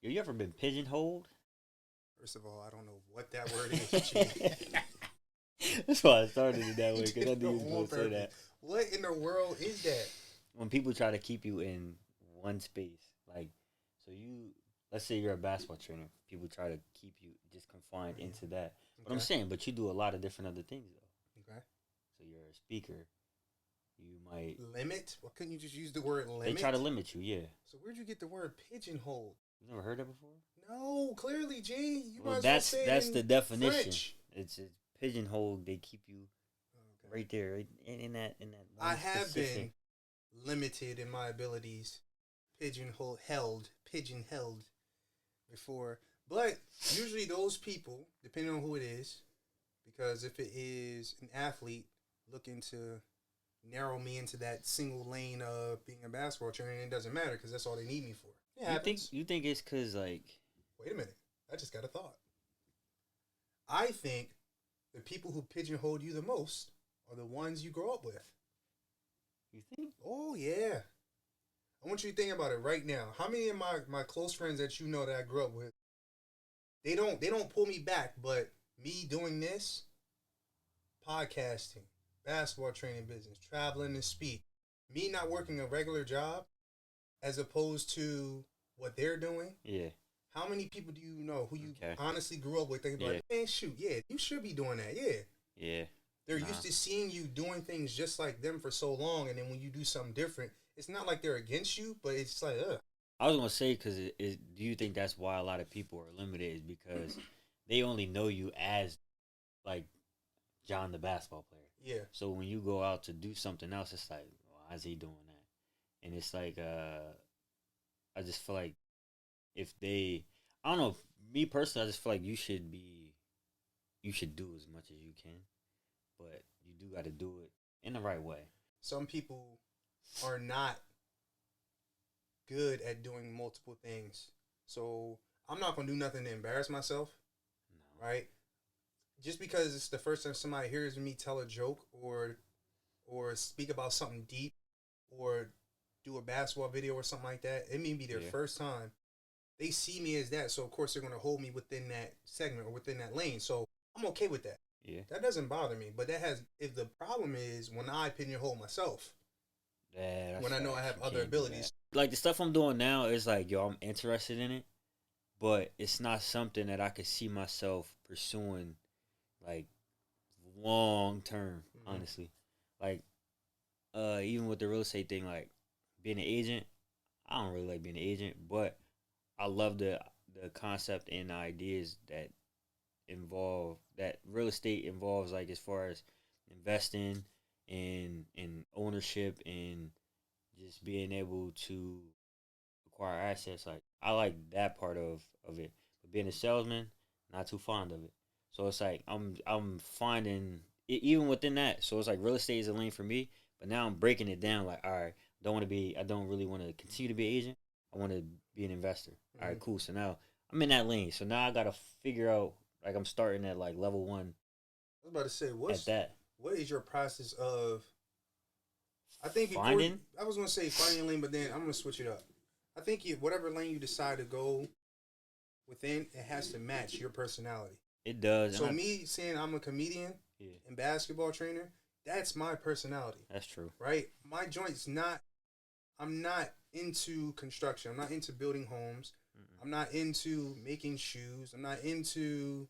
Yo, you ever been pigeonholed? First of all, I don't know what that word is, G. That's why I started it that way You because did I it knew you was on gonna say purpose. that. What in the world is that? When people try to keep you in one space, like, so you, let's say you're a basketball trainer, people try to keep you just confined into that. But I'm Okay. saying, but you do a lot of different other things though. Okay. So you're a speaker. You might Limit? Why couldn't you just use the word they try to limit? limit you, yeah. So where'd you get the word pigeonhole? You never heard that before? No, clearly, G. You Well, might as well say it that's in the definition. French. It's pigeonholed. They keep you Okay. right there, right in that I one have specific. been limited in my abilities, pigeon held before. But usually those people, depending on who it is, because if it is an athlete looking to narrow me into that single lane of being a basketball trainer, it doesn't matter because that's all they need me for. It happens. You think it's cause like Wait a minute. I just got a thought. I think the people who pigeonhole you the most are the ones you grow up with. you think Oh yeah. I want you to think about it right now. How many of my close friends that you know that I grew up with, they don't pull me back, but me doing this, podcasting, basketball training business, traveling to speak, me not working a regular job as opposed to what they're doing. yeah How many people do you know who you okay honestly grew up with thinking yeah like, man, shoot, yeah, you should be doing that, yeah. yeah They're nah used to seeing you doing things just like them for so long, and then when you do something different, it's not like they're against you, but it's like, ugh. I was gonna say because do you think that's why a lot of people are limited is because they only know you as like John the basketball player. Yeah. So when you go out to do something else, it's like why is he doing that? And it's like I just feel like if they I don't know me personally I just feel like you should do as much as you can, but you do got to do it in the right way. Some people are not good at doing multiple things. So I'm not gonna do nothing to embarrass myself, No. right? Just because it's the first time somebody hears me tell a joke or speak about something deep or do a basketball video or something like that, it may be their Yeah. first time. They see me as that, so of course they're gonna hold me within that segment or within that lane. So I'm okay with that. Yeah. That doesn't bother me. But that has if the problem is when I pigeonhole myself, Yeah, that's when I know I facts. have You other can't do that. abilities. Like the stuff I'm doing now is like, yo, I'm interested in it, but it's not something that I could see myself pursuing like long term, Mm-hmm. honestly. Like even with the real estate thing, like being an agent, I don't really like being an agent, but I love the concept and the ideas that involve that real estate involves, like as far as investing and ownership and just being able to acquire assets. Like I like that part of it, but being a salesman, not too fond of it. So it's like I'm finding even within that. So it's like real estate is a lane for me, but now I'm breaking it down. Like all right, I don't really want to continue to be an agent. I want to be an investor. All Mm-hmm. right, cool. So now I'm in that lane. So now I gotta figure out like I'm starting at like level one I was about to say, at that. what is your process of? I think before Finding I was gonna say finding a lane, but then I'm gonna switch it up. I think whatever lane you decide to go within, it has to match your personality. it does, and So I me saying I'm a comedian yeah, and basketball trainer, that's my personality, that's true. right? My joint's not. I'm not into construction. I'm not into building homes. Mm-mm. I'm not into making shoes. I'm not into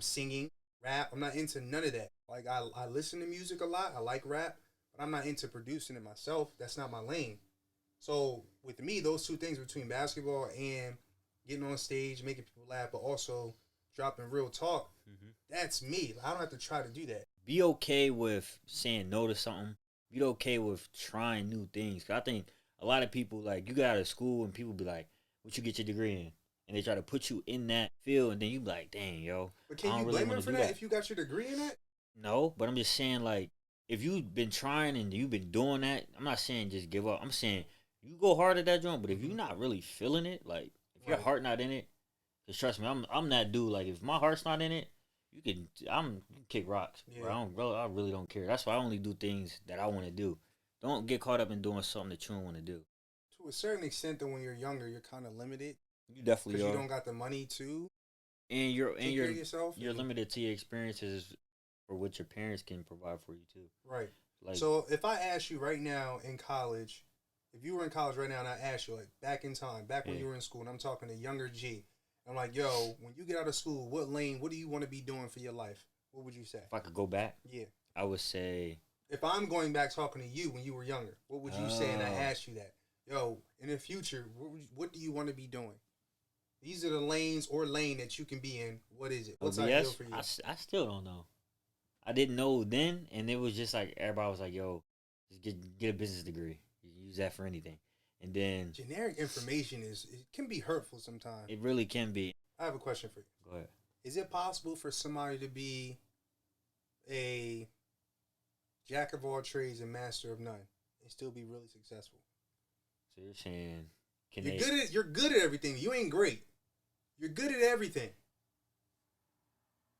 singing, rap. I'm not into none of that. Like I listen to music a lot. I like rap, but I'm not into producing it myself. That's not my lane. So with me, those two things between basketball and getting on stage, making people laugh, but also dropping real talk, Mm-hmm. that's me. I don't have to try to do that. Be okay with saying no to something. Be okay with trying new things. 'Cause I think a lot of people like you get out of school and people be like, "What you get your degree in?" And they try to put you in that field, and then you be like, "Dang, yo, But I can don't you really blame want them to for do that that." if you got your degree in that? No, but I'm just saying like if you've been trying and you've been doing that, I'm not saying just give up. I'm saying you go hard at that joint, but if you're Mm-hmm. not really feeling it, like if your Right. heart not in it, cause trust me, I'm that dude. Like if my heart's not in it, you can kick rocks, bro. Yeah. I really don't care. That's why I only do things that I want to do. Don't get caught up in doing something that you don't want to do. To a certain extent, though, when you're younger, you're kind of limited You definitely because you are. don't got the money to And take care of yourself. you're limited to your experiences for what your parents can provide for you too. Right. Like, So if I ask you right now in college, if you were in college right now and I asked you like back in time, back when yeah. you were in school, and I'm talking to younger G, I'm like, yo, when you get out of school, what do you want to be doing for your life? What would you say? If I could go back, Yeah. I would say, If I'm going back talking to you when you were younger, what would you say? And I oh, asked you that, yo, in the future, what do you want to be doing? These are the lanes or lane that you can be in. What is it? What's ideal OBS. for you? I still don't know. I didn't know then, and it was just like everybody was like, "Yo, just get a business degree. You can use that for anything." And then Generic information it can be hurtful sometimes. it really can be. I have a question for you. Go ahead. Is it possible for somebody to be a jack of all trades and master of none and still be really successful? So you're saying, You're good at everything. You ain't great. You're good at everything,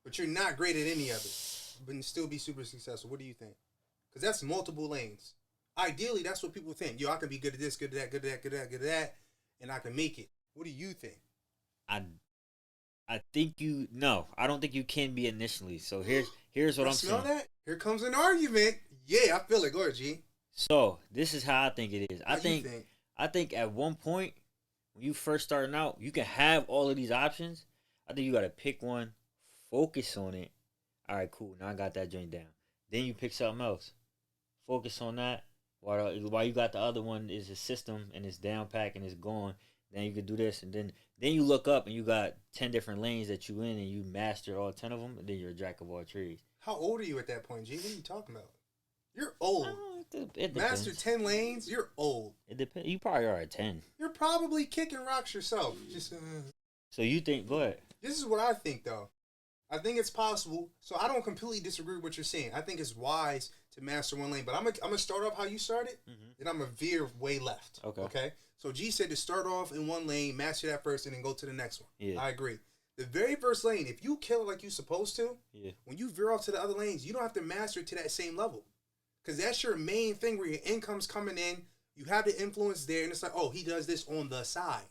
but you're not great at any of it. But still be super successful. What do you think? Because that's multiple lanes. Ideally, that's what people think. Yo, I can be good at this, good at that, good at that, good at that, good at that, and I can make it. What do you think? I think I don't think you can be initially. So here's what I'm Smell saying. that? Here comes an argument. Yeah, I feel it. Go ahead, G. So this is how I think it is. How you think? I think at one point when you first starting out, you can have all of these options. I think you got to pick one, focus on it. All right, cool. Now I got that joint down. Then you pick something else, focus on that. While you got the other one is a system and it's down pack and it's going. Then you could do this, and then you look up and you got 10 different lanes that you in, and you mastered all 10 of them, and then you're a jack of all trades. How old are you at that point, G? What are you talking about? You're old. It Master 10 lanes, you're old. It depends. You probably are at 10. You're probably kicking rocks yourself. So you think, go ahead. This is what I think, though. I think it's possible. So I don't completely disagree with what you're saying. I think it's wise to master one lane. But I'm gonna start off how you started, then I'm going to veer way left. Okay? So G said to start off in one lane, master that first, and then go to the next one. Yeah. I agree. The very first lane, if you kill it like you're supposed to, when you veer off to the other lanes, you don't have to master it to that same level. Because that's your main thing where your income's coming in. You have the influence there, and it's like, oh, he does this on the side.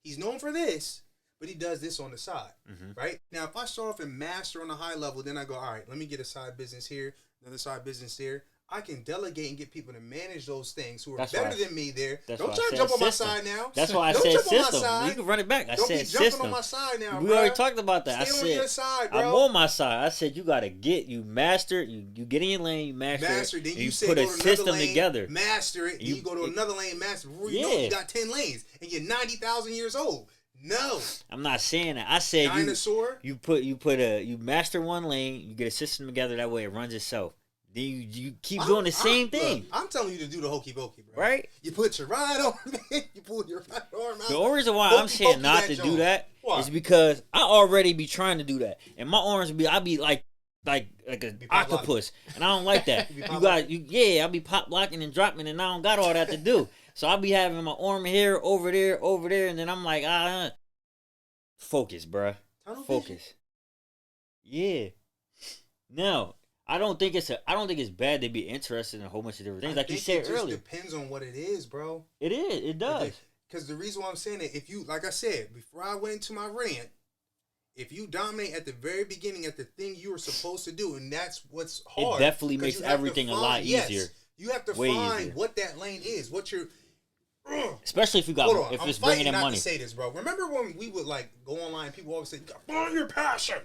He's known for this, but he does this on the side, right? Now, if I start off and master on a high level, then I go, all right, let me get a side business here, another side business there. I can delegate and get people to manage those things who are better than me there. Don't try to jump on my side now. That's why I said system. You can run it back. I said system. Don't be jumping on my side now, We already talked about that. Stay on your side, bro. I'm on my side. I said you got to you master it. You get in your lane, you master it. Then you put a system together. Master it. Then you go to another lane, master it. Before you know it, you got 10 lanes. And you're 90,000 years old. No. I'm not saying that. I said dinosaur. You master one lane, you get a system together, that way it runs itself. Then you keep doing the same thing. Look, I'm telling you to do the hokey pokey, bro. Right? You put your right arm in, you pull your right arm out. The only reason why I'm saying not to do that is because I already be trying to do that. And my arms I be like an octopus. And I don't like that. I be pop locking and dropping, and I don't got all that to do. So I be having my arm here, over there, and then I'm like, focus, bruh. Focus. Yeah. No. I don't think it's bad to be interested in a whole bunch of different things. Like you said earlier. It depends on what it is, bro. It is. It does. Because the reason why I'm saying that, if you, like I said, before I went into my rant, if you dominate at the very beginning at the thing you were supposed to do, and that's what's hard. It definitely makes everything a lot easier. Yes, you have to find what that lane is, what your... Especially if you got, if it's bringing in money. I'm to say this, bro. Remember when we would like go online, people always say, you got to find your passion.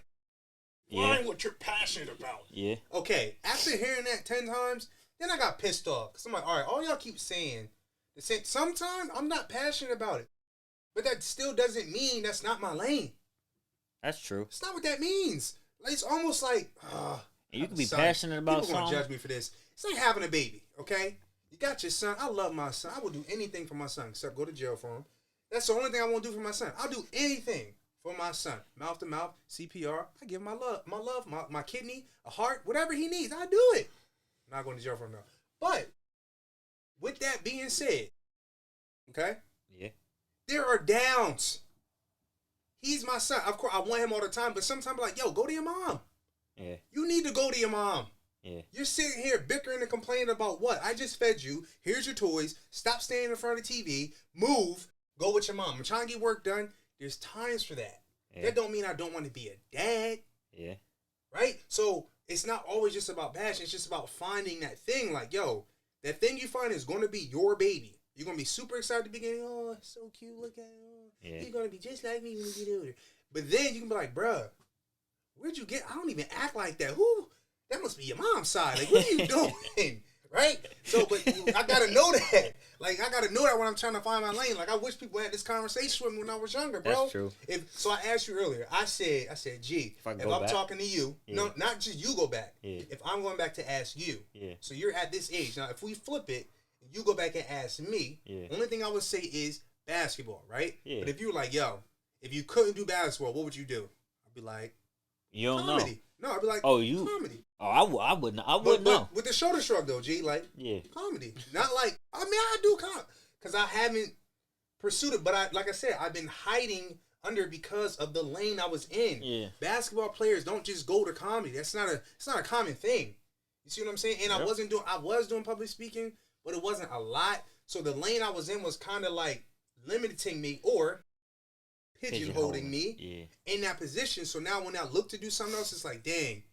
Find what you're passionate about. Yeah. Okay, after hearing that 10 times, then I got pissed off. Because I'm like, all right, all y'all keep saying, sometimes I'm not passionate about it. But that still doesn't mean that's not my lane. That's true. It's not what that means. It's almost like, you can be passionate about something. People want to judge me for this. It's like having a baby, okay? You got your son. I love my son. I will do anything for my son except go to jail for him. That's the only thing I won't do for my son. I'll do anything for my son. Mouth to mouth, CPR. I give him my love, my kidney, a heart, whatever he needs. I do it. I'm not going to jail for him now. But with that being said, okay? Yeah. There are downs. He's my son. Of course, I want him all the time, but sometimes I'm like, yo, go to your mom. Yeah. You need to go to your mom. Yeah. You're sitting here bickering and complaining about what? I just fed you. Here's your toys. Stop standing in front of the TV. Move. Go with your mom. I'm trying to get work done. There's times for that. Yeah. That don't mean I don't want to be a dad. Yeah. Right? So it's not always just about passion. It's just about finding that thing. Like, yo, that thing you find is going to be your baby. You're going to be super excited at the beginning. Oh, it's so cute. Look at him. He's going to be just like me when you get older. But then you can be like, bruh, where'd you get? I don't even act like that. Who? That must be your mom's side. Like, what are you doing? Right? So, but I gotta know that. Like, I gotta know that when I'm trying to find my lane. Like, I wish people had this conversation with me when I was younger, bro. That's true. So I asked you earlier. I said, G, if I'm talking to you, no, not just you go back. Yeah. If I'm going back to ask you, yeah. So you're at this age now. If we flip it, you go back and ask me. Yeah. Only thing I would say is basketball, right? Yeah. But if you were like, yo, if you couldn't do basketball, what would you do? I'd be like, you don't comedy. know. No, I'd be like, comedy. Oh, I wouldn't know. With the shoulder shrug though, G, like, comedy. Not like, I mean, I do comedy because I haven't pursued it, but like I said, I've been hiding under because of the lane I was in. Yeah. Basketball players don't just go to comedy. It's not a common thing. You see what I'm saying? And I was doing public speaking, but it wasn't a lot. So the lane I was in was kind of like limiting me or pigeonholing me in that position. So now when I look to do something else, it's like, dang,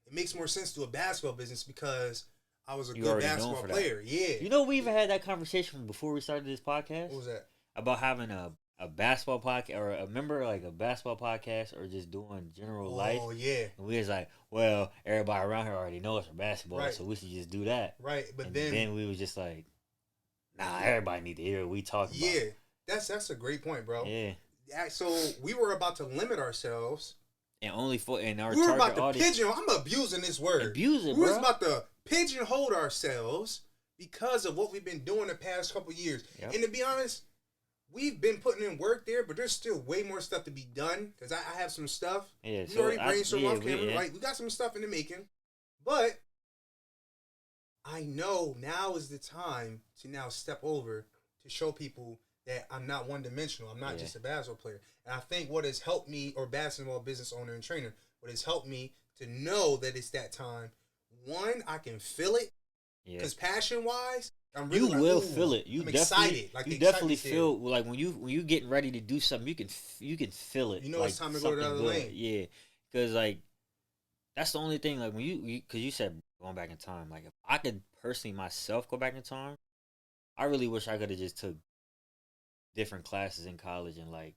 it makes more sense to do a basketball business because I was a good basketball player. Yeah. You know, we even had that conversation before we started this podcast. What was that? About having a basketball podcast or a member like a basketball podcast or just doing general life. Oh, yeah. And we was like, well, everybody around here already knows for basketball, right. So we should just do that. Right. But and then we was just like, nah, everybody need to hear what we talk about. Yeah. That's a great point, bro. Yeah. So we were about to limit ourselves. And only for in our we were about to audience. pigeonhole. I'm abusing this word. Abuse it, we was about to pigeonhole ourselves because of what we've been doing the past couple of years. Yep. And to be honest, we've been putting in work there, but there's still way more stuff to be done because I have some stuff. Yeah, we already brainstormed off camera. Like, we got some stuff in the making. But I know now is the time to now step over to show people that I'm not one-dimensional. I'm not just a basketball player. And I think what has helped me, or basketball business owner and trainer, what has helped me to know that it's that time, one, I can feel it. Because passion-wise, I'm really feel it. I'm excited. Like, you definitely feel like when you getting ready to do something, you can feel it. You know, like, it's time to go to the other lane. Yeah, because like that's the only thing. Like when because you said going back in time. Like if I could personally myself go back in time, I really wish I could have just took different classes in college and like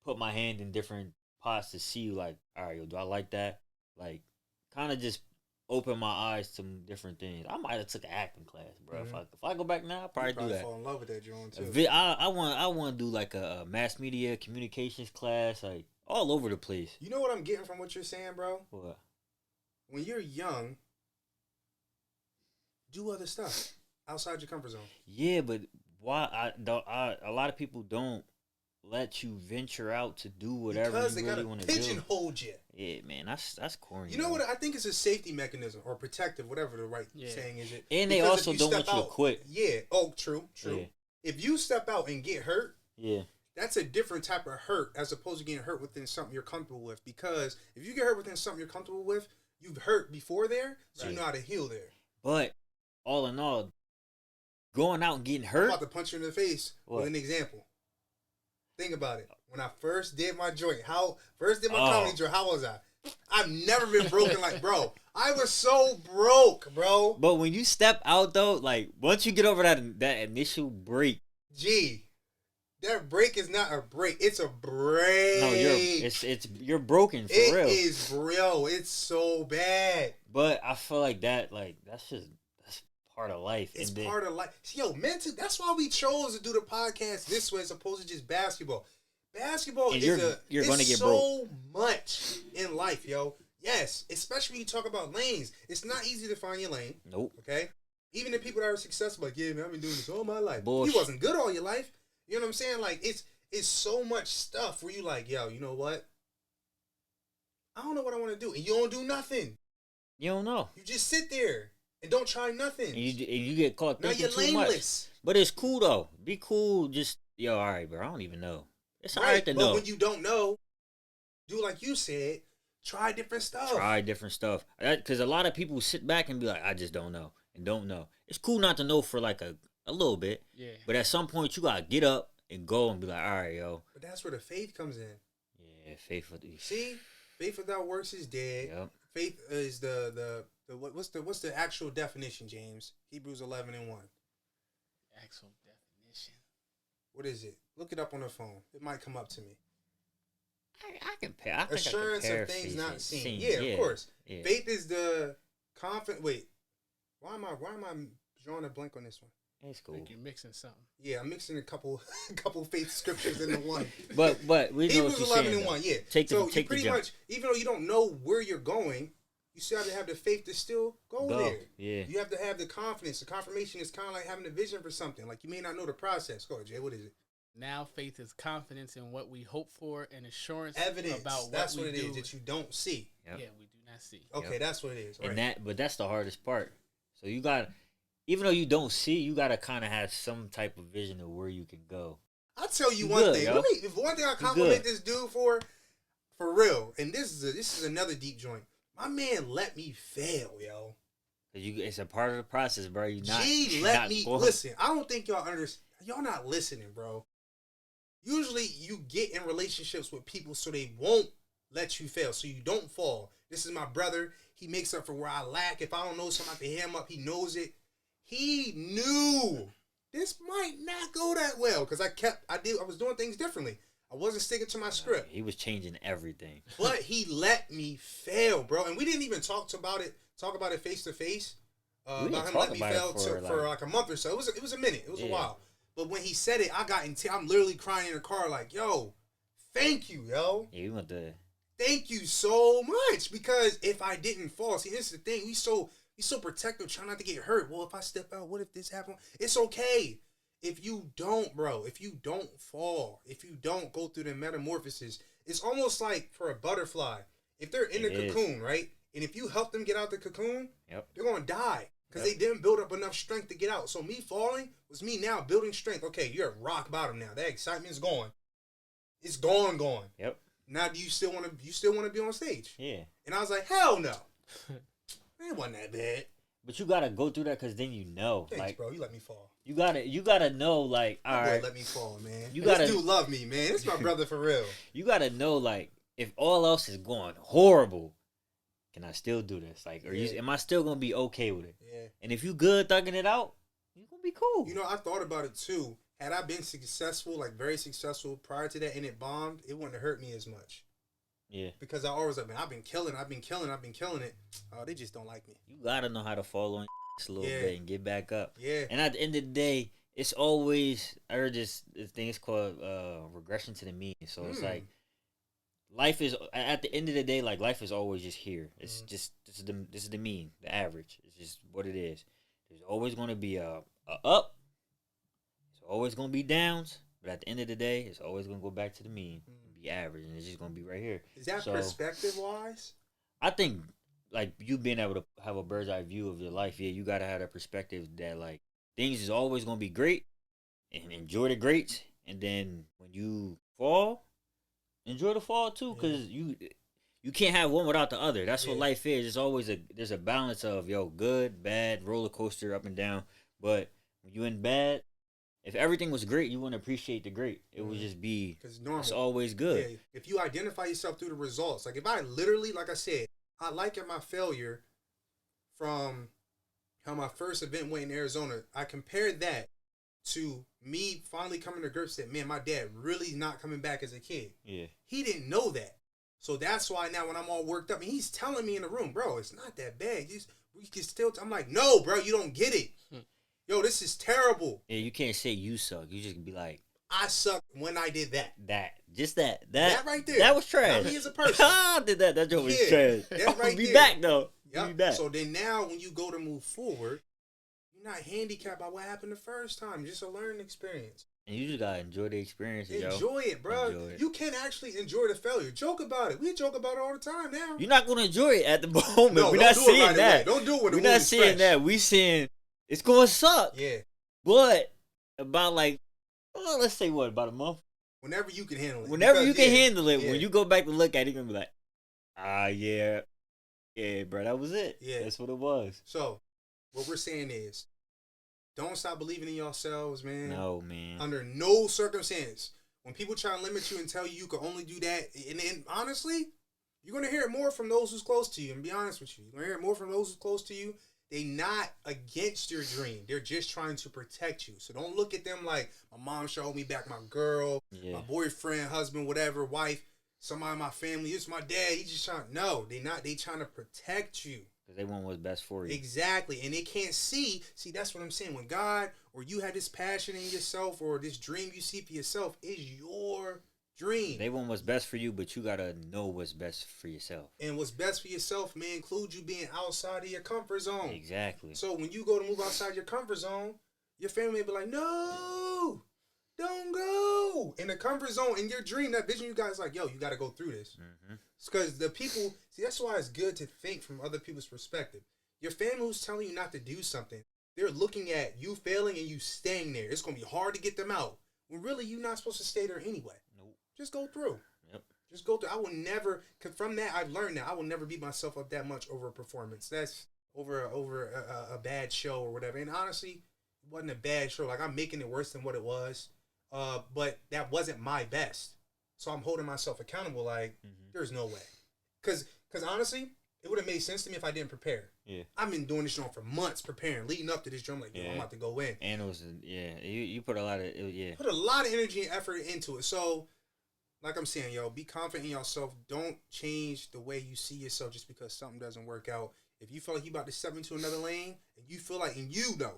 put my hand in different pots to see like, all right, yo, do I like that? Like kind of just open my eyes to different things. I might have took an acting class, bro. Mm-hmm. If I go back now, I'll probably do that. Fall in love with that, Jon, too. I want to do like a mass media communications class, like all over the place. You know what I'm getting from what you're saying, bro? What? When you're young, do other stuff outside your comfort zone. Yeah, but why? A lot of people don't let you venture out to do whatever because you really want to do. Because they gotta pigeonhole you. Yeah, man, that's corny. You know what? I think it's a safety mechanism or protective, whatever the right saying is. And they also don't want you to quit. Yeah. Oh, true. Yeah. If you step out and get hurt, yeah, that's a different type of hurt as opposed to getting hurt within something you're comfortable with. Because if you get hurt within something you're comfortable with, you've hurt before there, so you know how to heal there. But all in all, going out and getting hurt. I'm about to punch you in the face with an example. Think about it. When I first did my joint, comedy joint, how was I? I've never been broken like, bro. I was so broke, bro. But when you step out though, like once you get over that initial break, G, that break is not a break. It's a break. No, you're broken for real. It is real. It's so bad. But I feel like that's part of life. It's part of life. Yo, mental. That's why we chose to do the podcast this way as opposed to just basketball. Basketball you're going to get so much in life, yo. Yes, especially when you talk about lanes. It's not easy to find your lane. Nope. Okay? Even the people that are successful, like, yeah, man, I've been doing this all my life. Bullshit. You wasn't good all your life. You know what I'm saying? Like, it's so much stuff where you like, yo, you know what? I don't know what I want to do. And you don't do nothing. You don't know. You just sit there and don't try nothing. And you get caught thinking now you're too laneless. Much. But it's cool, though. Be cool. Just, yo, all right, bro. I don't even know. It's all right to know. But when you don't know, do like you said, try different stuff. Because a lot of people sit back and be like, I just don't know. And don't know. It's cool not to know for like a little bit. Yeah. But at some point, you got to get up and go and be like, all right, yo. that's where the faith comes in. Yeah, faith with the. See, faith without works is dead. Yep. Faith is what's the actual definition, James? Hebrews 11:1. Actual definition. What is it? Look it up on the phone. It might come up to me. I can pay. I think Assurance I can of things not seen. Yeah, Yeah, of course. Yeah. Faith is the confident. Wait, why am I drawing a blank on this one? It's I cool. think you're mixing something. Yeah, I'm mixing a couple faith scriptures into one. But we know Hebrews what you're 11 saying. and 1. Yeah. Take the so you take the pretty jump. much, even though you don't know where you're going, you still have to have the faith to still go there. Yeah. You have to have the confidence. The confirmation is kind of like having a vision for something. Like you may not know the process. Go ahead, Jay. What is it? Now faith is confidence in what we hope for and assurance Evidence. about what That's we what it do. is that you don't see. Yep. Yeah, we do not see. Okay, Yep. that's what it is. Right. But that's the hardest part. So you got, even though you don't see, you got to kind of have some type of vision of where you can go. I'll tell you You one good, thing. yo. If one thing I compliment this dude for real, and this is another deep joint. My man let me fail, yo. It's a part of the process, bro. You not. G you're let not me going- listen. I don't think y'all understand. Y'all not listening, bro. Usually you get in relationships with people so they won't let you fail, so you don't fall. This is my brother. He makes up for where I lack. If I don't know something, I can hit him up. He knows it. He knew this might not go that well because I was doing things differently. I wasn't sticking to my script. He was changing everything. But he let me fail, bro. And we didn't even talk about it face to face. We About didn't him talk letting me about fail it for like a month or so. It was a minute. It was a Yeah. while. But when he said it, I got I'm literally crying in the car like, yo, thank you, yo. Yeah, we went to. Thank you so much. Because if I didn't fall, see, this is the thing. We so protective, trying not to get hurt. Well, if I step out, what if this happens? It's okay. If you don't, bro, if you don't fall, if you don't go through the metamorphosis, it's almost like for a butterfly. If they're in the cocoon, right? And if you help them get out the cocoon, Yep. they're going to die because they didn't build up enough strength to get out. So me falling was me now building strength. Okay, you're at rock bottom now. That excitement's gone. It's gone. Yep. Now do you still want to be on stage? Yeah. And I was like, hell no. It wasn't that bad. But you gotta go through that because then you know, Thanks, like, bro. You let me fall. you gotta know, like, all Boy, right, let me fall, man. You This gotta- dude love me, man. This my brother for real. you gotta know, like, if all else is going horrible, can I still do this? Like, am I still gonna be okay with it? Yeah. And if you good thugging it out, you gonna be cool. You know, I thought about it too. Had I been successful, like very successful prior to that, and it bombed, it wouldn't have hurt me as much. Yeah. Because I always like, man, I've been killing it. Oh, they just don't like me. You gotta know how to fall on a little Yeah. bit and get back up. Yeah. And at the end of the day, it's always, I heard this thing is called regression to the mean. So it's like, life is, at the end of the day, like, life is always just here. It's just, this is the mean, the average. It's just what it is. There's always going to be a up. There's always going to be downs. But at the end of the day, it's always going to go back to the mean and be average. And it's just going to be right here. Is that perspective-wise? I think, like, you being able to have a bird's eye view of your life, yeah, you got to have that perspective that, like, things is always going to be great and enjoy the greats. And then when you fall, enjoy the fall too, because you can't have one without the other. That's what life is. It's always there's a balance of, good, bad, roller coaster, up and down. But when you in bad, if everything was great, you wouldn't appreciate the great. It would just be, it's always good. Yeah. If you identify yourself through the results, like if I literally, like I said, I liken my failure from how my first event went in Arizona. I compared that to me finally coming to grips that, man, my dad really not coming back as a kid. Yeah. He didn't know that. So that's why now when I'm all worked up, and he's telling me in the room, bro, it's not that bad. We can still, I'm like, no, bro, you don't get it. Yo, this is terrible. Yeah, you can't say you suck. You just be like, I sucked when I did that. That right there. That was trash. Not me as a person. I did that. That joke was trash. That right Be there. back though. Yep. Be back. So then now when you go to move forward, you're not handicapped by what happened the first time. Just a learning experience. And you just gotta enjoy the experience, Enjoy it, bro. Enjoy it. You can actually enjoy the failure. Joke about it. We joke about it all the time now. You're not gonna enjoy it at the moment. No, We're don't not do it seeing right that. away. Don't do it when the We're not movie's seeing fresh. that. We seeing it's gonna suck. Yeah. But about let's say what, about a month? Whenever you can handle it. Whenever you can handle it, Yeah. when you go back to look at it, you're gonna be like, yeah, bro, that was it. Yeah. That's what it was. So, what we're saying is, don't stop believing in yourselves, man. No, man. Under no circumstance. When people try to limit you and tell you can only do that, and honestly, you're going to hear it more from those who's close to you. And be honest with you, you're going to hear it more from those who's close to you. They not against your dream. They're just trying to protect you. So don't look at them like my mom showed me back, my girl, my boyfriend, husband, whatever, wife, somebody in my family. It's my dad. He just trying. No, they not. They trying to protect you. Because they want what's best for you. Exactly. And they can't see. See, that's what I'm saying. When God or you have this passion in yourself or this dream you see for yourself is your dream. They want what's best for you, but you got to know what's best for yourself. And what's best for yourself may include you being outside of your comfort zone. Exactly. So when you go to move outside your comfort zone, your family may be like, no, don't go. In the comfort zone, in your dream, that vision you guys like, yo, you got to go through this. Mm-hmm. It's because the people, see, that's why it's good to think from other people's perspective. Your family who's telling you not to do something, they're looking at you failing and you staying there. It's going to be hard to get them out. When really you're not supposed to stay there anyway. Nope. Just go through. Yep. Just go through. I will never, cause from that I've learned that I will never beat myself up that much over a performance. That's over a bad show or whatever. And honestly, it wasn't a bad show. Like I'm making it worse than what it was. But that wasn't my best. So I'm holding myself accountable. Like there's no way. Cause honestly, it would have made sense to me if I didn't prepare. Yeah. I've been doing this drum for months, preparing, leading up to this drum. Like, yo, I'm about to go in. And it was, you put a lot of, put a lot of energy and effort into it. So, like I'm saying, yo, be confident in yourself. Don't change the way you see yourself just because something doesn't work out. If you feel like you about to step into another lane, and you feel like, and you know.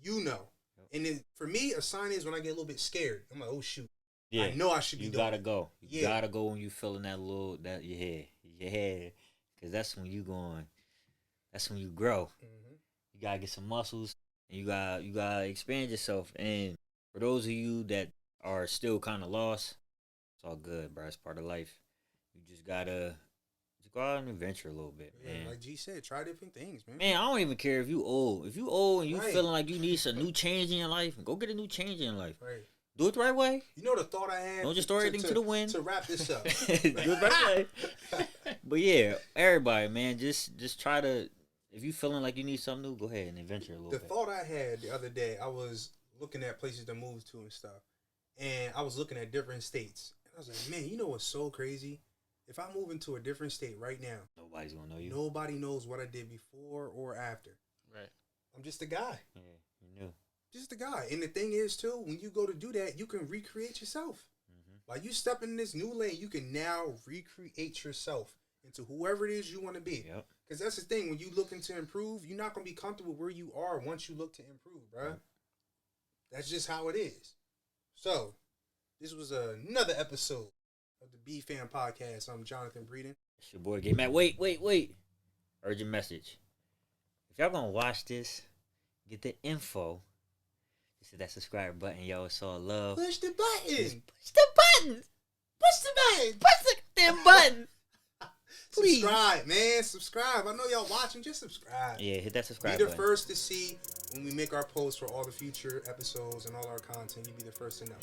Yep. And then for me, a sign is when I get a little bit scared. I'm like, oh shoot. Yeah. I know I should be doing it. You gotta go. You gotta go when you feeling your head. Because that's when you going. That's when you grow. Mm-hmm. You gotta get some muscles. And you gotta expand yourself. And for those of you that are still kind of lost, it's all good, bro. It's part of life. You just gotta go out and adventure a little bit, man. Like G said, try different things, man. Man, I don't even care if you old. If you old and you feeling like you need a new change in your life, go get a new change in your life. Right. Do it the right way. You know the thought I had? Don't just throw everything to the wind. To wrap this up. Do it the right way. But yeah, everybody, man, just try to, if you feeling like you need something new, go ahead and adventure a little bit. The thought I had the other day, I was looking at places to move to and stuff. And I was looking at different states. And I was like, man, you know what's so crazy? If I move into a different state right now, nobody's going to know you. Nobody knows what I did before or after. Right. I'm just a guy. Yeah, you knew. Just a guy. And the thing is, too, when you go to do that, you can recreate yourself. Mm-hmm. Like, you step in this new lane, you can now recreate yourself into whoever it is you want to be. Yep. Because that's the thing. When you looking to improve, you're not going to be comfortable where you are once you look to improve, bro. Yep. That's just how it is. So, this was another episode of the BFAM podcast. I'm Jonathan Breeden. It's your boy, Gay Matt. Wait. Urgent message. If y'all going to watch this, get the info. Just hit that subscribe button, yo. It's all love. Push the button. Push the button. Push the button. Push the damn button. Please. Subscribe, man. Subscribe. I know y'all watching. Just subscribe. Yeah, hit that subscribe button. Be the first to see when we make our posts for all the future episodes and all our content. You'll be the first to know.